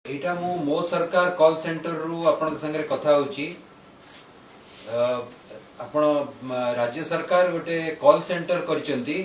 एटा मो सरकार call centre रु आपण संगे कथा होची आपण राज्य सरकार गोटे कॉल सेंटर करचंती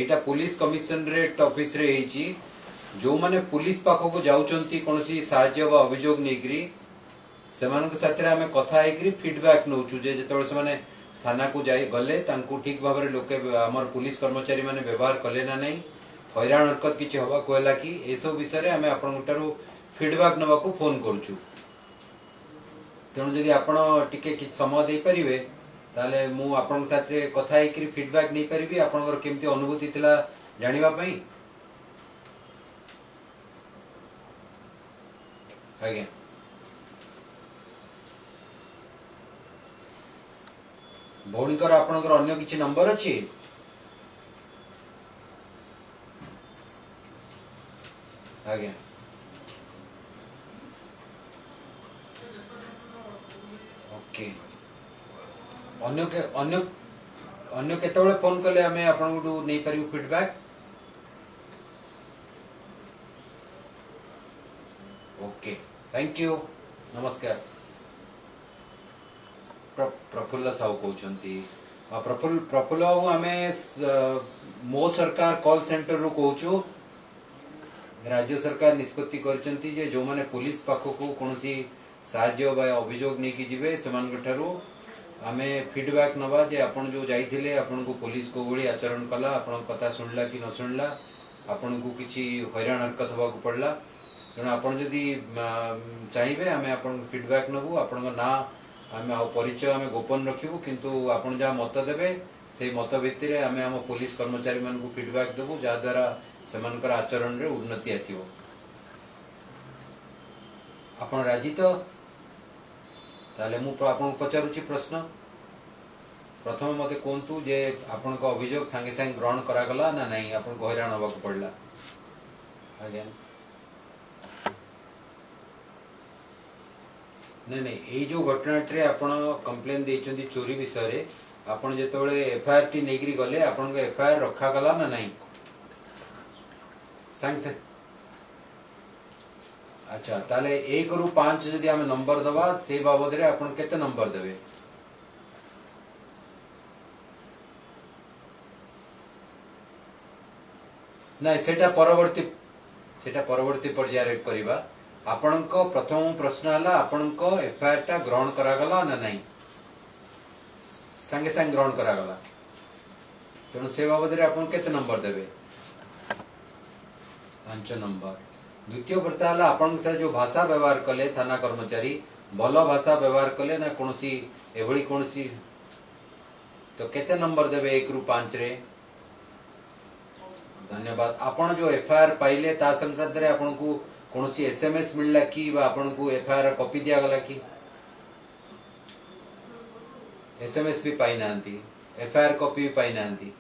एटा पुलिस कमिशनरेट ऑफिस रे हेची जो माने पुलिस पाखो को जाउचंती कोनसी सहाय्य वा अभियोग नेकरी सेमानक साथे आमे कथा हेकरी फीडबैक नउचु जे जेतबे से माने थाना को जाई गले तांको ठीक भाबरे लोके हमर पुलिस कर्मचारी माने व्यवहार कले ना नहीं हैरान हरकत किछि हवा कोला कि एसो विषय रे आमे आपण गुटारो फीडबैक नवा को फोन करूछु तेणु जदि आपण टिके कि समय दे परिवे ताले मु आपण साथे कथा हेकरी फीडबैक नै परिबी आपनकर केमती अनुभूति थिला जानिबा पई आज्ञा भौणीकर आपनकर अन्य किछि नंबर अछि आज्ञा ओके अन्य के अन्य केतबेले फोन कले हमें आपन को नै परिबू फीडबैक ओके थैंक यू नमस्कार प्रफुल्ल साहू कहउचंती प्रफुल्ल बाबू आमे मो सरकार कॉल सेंटर रु कहउचु राज्य सरकार निष्पत्ति करचंती जे जो माने पुलिस पाखो को कोनसी साहाय्य बा अभियोग नै कि जिवे समान गठारु आमे फीडबैक नवा जे आपण जो जाइथिले आपण को पुलिस को बड़ी आचरण कला आपण कथा सुनला कि न सुनला आपण को किछि हैरान हरकत हवा को पड़ला तेणु आपण जदि चाहिए आमे आपण फीडबैक नबु आपण ना आमे आ परिचय आमे गोपन रखिबु किंतु आपण जा मत देबे से मत भितर आमे हम पुलिस कर्मचारी मान को फीडबैक देबु जा द्वारा सेमानकर आचरण रे उन्नति आसीबो आपण राजी तो ताले मु आपण पचारुची प्रश्न प्रथम मते कोंतु जे आपण को अभियोग संगे संगे ग्रहण करा गला ना नहीं आपण को हैरान होबा को पड़ला आज्ञा नहीं नहीं ए जो घटना रे आपण कंप्लेन देचंदी चोरी विषय रे आपण जेतबेले एफआईआर टी नेगरी गले आपण को एफआईआर रखा गला ना नहीं संग से अच्छा ताले 1 रु 5 जदि आमे नंबर दबा से बाबद रे आपण केते नंबर देबे नहीं सेटा परवर्ती पर्याय रे करबा आपण को प्रथम प्रश्न हला आपण को एफआईआर टा ग्रहण करा गला ना नहीं संगे संग ग्रहण करा गला तेणु से बाबद रे आपण केते नंबर देबे 5 नंबर द्वितीय प्रश्न हला आपण से जो भाषा व्यवहार कले थाना कर्मचारी भलो भाषा व्यवहार कले ना कोनसी एभली कोनसी तो केते नंबर देबे 1 रु 5 रे धन्यवाद आपण जो एफआईआर पाइले ता संक्रांत रे आपण को कोनसी एसएमएस मिलला कि बा आपण को एफआईआर कॉपी दिया गला कि एसएमएस भी पाई नांती एफआईआर कॉपी भी पाई नांती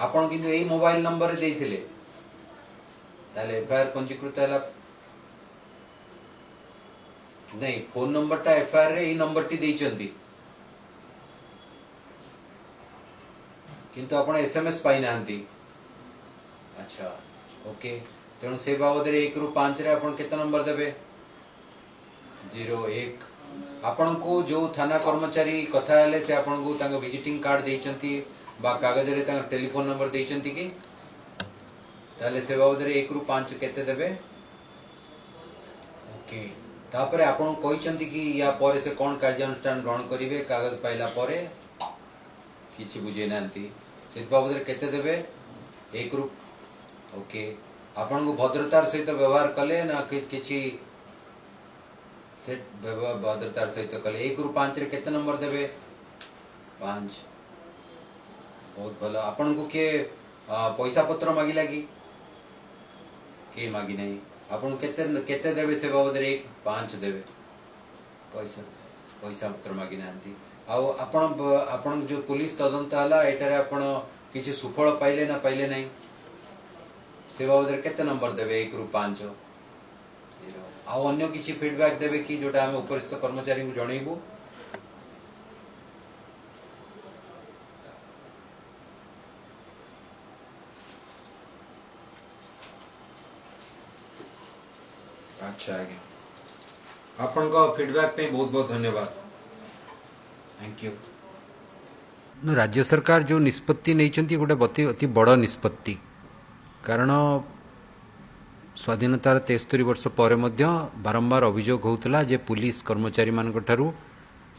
आपण किंतु एई मोबाइल नंबर रे देथिले ताले एफआईआर पंजीकृत हला नहीं फोन नंबर टा एफआईआर रे एई नंबर टी देइचंती किंतु आपण एसएमएस पाई नांती अच्छा ओके तेणु से बाबद 1 रु 5 रे आपण केते नंबर देबे 01 आपण को जो थाना कर्मचारी कथा हेले से आपण को तांको विजिटिंग कार्ड देइचंती बा कागज रे तांको टेलीफोन नंबर देइचंती कि ताले से बाबद 1 रु 5 केते देबे ओके तापरे आपण कहिचंती कि या परे से कोन कार्यानुष्ठान ग्रहण करिवे कागज पाइला परे किछि बुझे नांती से बाबद रे केते देबे 1 रु ओके आपण को भद्रतार सहित व्यवहार कले ना किछि सेट व्यवहार भद्रतार सहित कले 1 रु 5 रे केते नंबर देबे 5 बहुत भलो आपण को के पैसा पत्र मागी लागी के मागी नहीं आपण केते केते देबे से बाबद रे 5 देबे पैसा पत्र मागी नांती आ आपण जो पुलिस तदंत हला एटारे आपण किछि सुफल पाइले ना पाइले नहीं से बाबद केते नंबर देबे 1 रु 5 आ अन्य किछि फीडबैक देबे कि जोटा हम उपरिस्थ कर्मचारी को जणैबू अच्छा आज्ञा आपण को फीडबैक पे बहुत बहुत धन्यवाद थैंक यू राज्य सरकार जो निष्पत्ति नहीं गोटे अति बड़ निष्पत्ति कारण स्वाधीनतार 73 वर्ष पर बारंबार अभियोग होता जे पुलिस कर्मचारी मान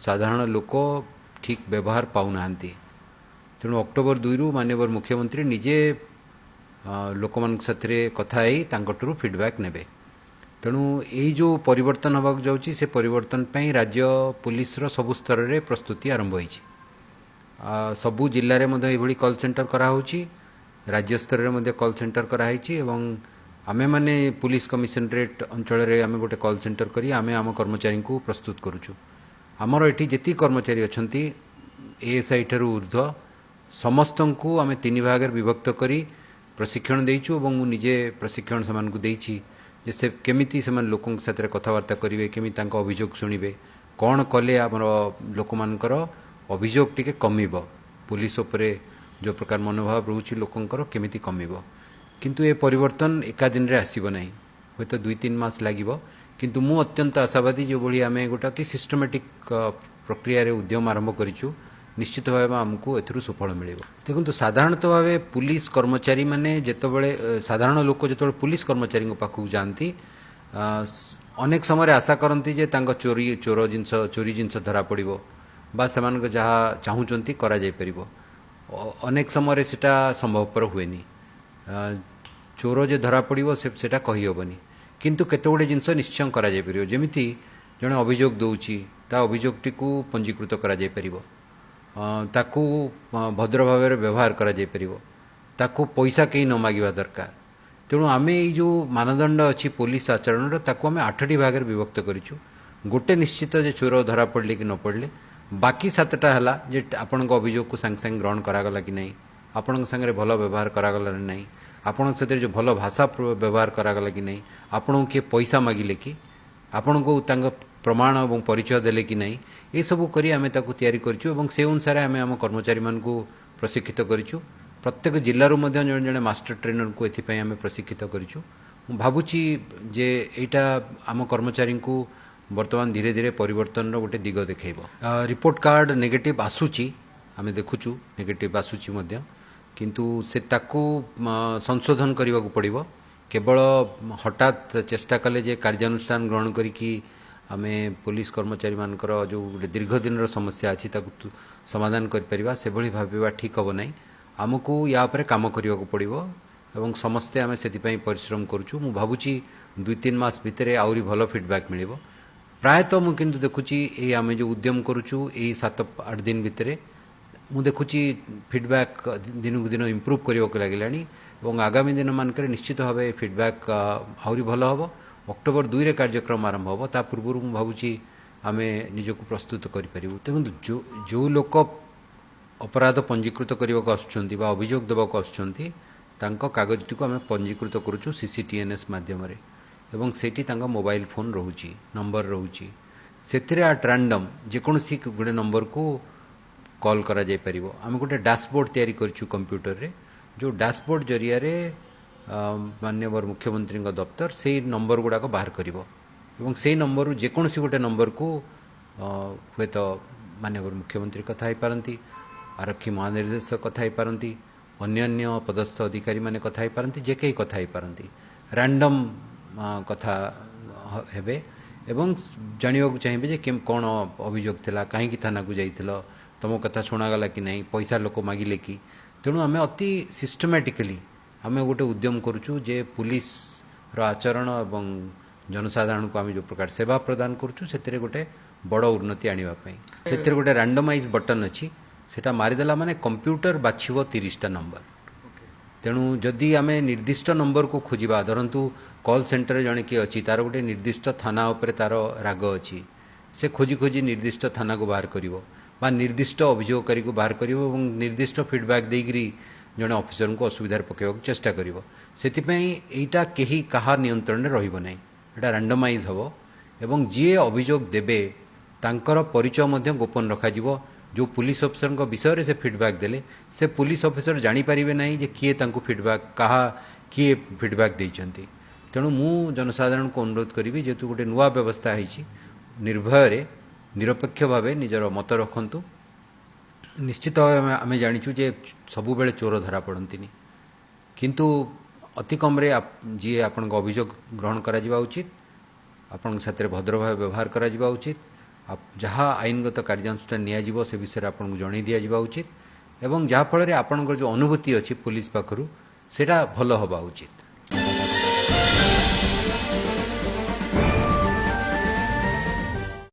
साधारण लोक ठीक व्यवहार पाऊना तेणु अक्टोबर 2 रु माननीय मुख्यमंत्री निजे लोक साथी कथा फीडबैक नेबे तेणु यही जो परिवर्तन होगा जाऊँगी से परिवर्तन पर राज्य पुलिस सबु स्तर में प्रस्तुति आरंभ होती सबु जिले में कॉल सेंटर कराऊँगी राज्य स्तर में कॉल सेंटर कराई आमे माने पुलिस कमिशनरेट अंचल आमे गोटे कॉल सेंटर करी आमे आम कर्मचारी को प्रस्तुत करुचु आमर एठी जेती कर्मचारी अछंती एएसआई ठरू ऊर्ध्व समस्त को आमे 3 भाग विभक्त करी प्रशिक्षण देइछु एवं मु निजे प्रशिक्षण समान को देइछि जे से केमिति समान लोकन साथे कथावार्ता करिवे केमिति तांको अभियोग सुनिबे कोन कले हमर लोक मानकर अभियोग टिके कमिबो पुलिस उपरे जो प्रकार मनोभाव रहउछि लोकंकर केमिति कमिबो किंतु ये परिवर्तन एका दिन रे आसीबो नाही होय तो 2-3 मास लागिबो किंतु मु अत्यंत आशावादी जो बड़ी आमे गोटा अति सिस्टमैटिक प्रक्रिया रे उद्यम आरंभ करिछु निश्चित भाव आमको एथुरु सुफल मिलिबो देखंतु साधारणतः भाव पुलिस कर्मचारी माने जेतबेले साधारण लोक जेतबेले पुलिस कर्मचारी को पाखु जानती अनेक समय आशा करती जे तांको चोरी जिनस धरा पड़िबो बा सेमान जहा चाहूचंती करा जाय परिबो अनेक समय सेटा संभवपर हुएनी चोर जे धरा पड़िबो सेटा कहि होबनी किंतु केते गुडे जिनस निश्चय करा जाय परिबो जेमिति जने अभियोग दउची ता अभियोगटी को पंजीकृत करा जाय परिबो ताकू भद्र भाव व्यवहार करा जाय परिबो ताकू पैसा कहीं न मागिबा दरकार तेणु आमे ये जो मानदंड अच्छी पुलिस आचरण ताकू आमे 8टी भाग विभक्त करिछु गोटे निश्चित जे चोर धरा पड़ले कि न पड़ले बाकी 7टा हला जे आपण अभियोग को सांग सांग ग्रहण करागला कि नहीं आपण संगे भल व्यवहार करागला नहीं आपण से जो भल भाषा व्यवहार करागला कि नहीं आपण किए पैसा मागिले कि आपण को प्रमाण और परिचय देले कि नहीं ये सब करी आमे ताकू तैयारी करिछु एवं से अनुसार आमे आम कर्मचारी मान को प्रशिक्षित करिछु प्रत्येक जिल्लारू मध्य जने जने मास्टर ट्रेनर को एथि पय आमे प्रशिक्षित करिछु मु भाबुची जे एटा आम कर्मचारी को वर्तमान धीरे धीरे परिवर्तन गोटे दिग देखैबो रिपोर्ट कार्ड नेगेटिव आसुची आमे देखुछु नेगेटिव आसुची मध्य किंतु से ताकू संशोधन करने को पड़ो केवल हठात चेष्टा कले जे कार्यानुष्ठान ग्रहण करी आमे पुलिस कर्मचारी मानकर जो दीर्घ दिन समस्या अच्छी समाधान कर से भली भाबा ठीक हम ना आमको या उपरे काम करने को पड़ो एवं समस्ते आमे से परिश्रम करुचु मु भाबुची 2-3 मास भितर आउरी भल फीडबैक मिलिबो प्रायतः मु किंतु देखुची ए आमे जो उद्यम करुचु ए 7-8 दिन भितर मु देखुची फीडबैक दिन को दिन इम्प्रूव करने को लगे और आगामी दिन मानक निश्चित भाव फीडबैक आहरी भल हम अक्टोबर 2 रे कार्यक्रम आरंभ हम ता पूर्व मु भाबुची आमे निजको प्रस्तुत करि देखो जो लोक अपराध पंजीकृत करने को आसुचंती बा अभियोग देवा को आसुचंती तांको कागजटी को आमे पंजीकृत करूछु सीसीटीएनएस माध्यम रे एवं सेठी तांको मोबाइल फोन रहउची नंबर रहउची सेथिरे आट रैंडम जेकोसी गोटे नंबर को कॉल करा जाय परिबो आमे गोटे डैशबोर्ड तैयारी करछु कंप्यूटर रे जो डैशबोर्ड जरिया रे माननीय मुख्यमंत्री दफ्तर से नंबर गुड़ा को बाहर करिवो एवं से नंबर जेकोसी गोटे नंबर को हुए तो माननीय मुख्यमंत्री कथा ही पारंती आरक्षी महानिर्देशक कथा ही पारंती अन्य पदस्थ अधिकारी माने कथा ही पारंती जे कई कथा ही पारंती रैंडम कथा हेबे एवं जानिबा को चाहिए जे कौन अभियोग थिला काहे थाना को जाइथिलो तुम कथा शुणागला कि नहीं पैसा लोक मागिले कि तेणु आम अति सिस्टमैटिकली आम गोटे उद्यम करुचु जे पुलिस आचरण एवं जनसाधारण को आम जो प्रकार सेवा प्रदान करुचु से गोटे बड़ उन्नति आने से गोटे रैंडमाइज बटन अच्छी सेटा मारिदेला माने कंप्यूटर बाछिबो 30टा नंबर तेणु जदि आम निर्दिष्ट नंबर को खोजा धरतु कॉल सेंटर जड़े किए अच्छी तार गोटे निर्दिष्ट थाना उपरे तार राग अच्छी से खोजी खोजी निर्दिष्ट थाना को बाहर करिवो बा निर्दिष्ट अभियोगकारी को बाहर करिवो एवं निर्दिष्ट फीडबैक देकरी जड़े ऑफिसर को असुविधार पकेवा चेष्टा करिवो सेतिपई एटा केही कहा नियंत्रण रहिबो नै एटा रैंडमाइज हबो एवं जे अभियोग देबे तांकर परिचय मध्य गोपन रखा जिवो जो पुलिस ऑफिसर को विषय रे से फीडबैक देले से पुलिस ऑफिसर जानी परिबे नै जे किए तांको फीडबैक कहा किए फीडबैक देइचंती तेणु मु जनसाधारण को अनुरोध करी जेहेतु गोटे नुआ व्यवस्था है निर्भय निरपेक्ष भाव निजर मत रखु निश्चित भाव आम जाचु जे सबु बेले चोर धरा पड़ती किंतु अति कम जी आपण अभियोग ग्रहण करा उचित आपण साथ भद्र भाव व्यवहार करा उचित जहाँ आईनगत कार्यानुष्ठान निया से विषय आपको जन दिया उचित एवं जहाँफल आपंकर जो अनुभूति अच्छी पुलिस पाखु सेटा भल हवा उचित।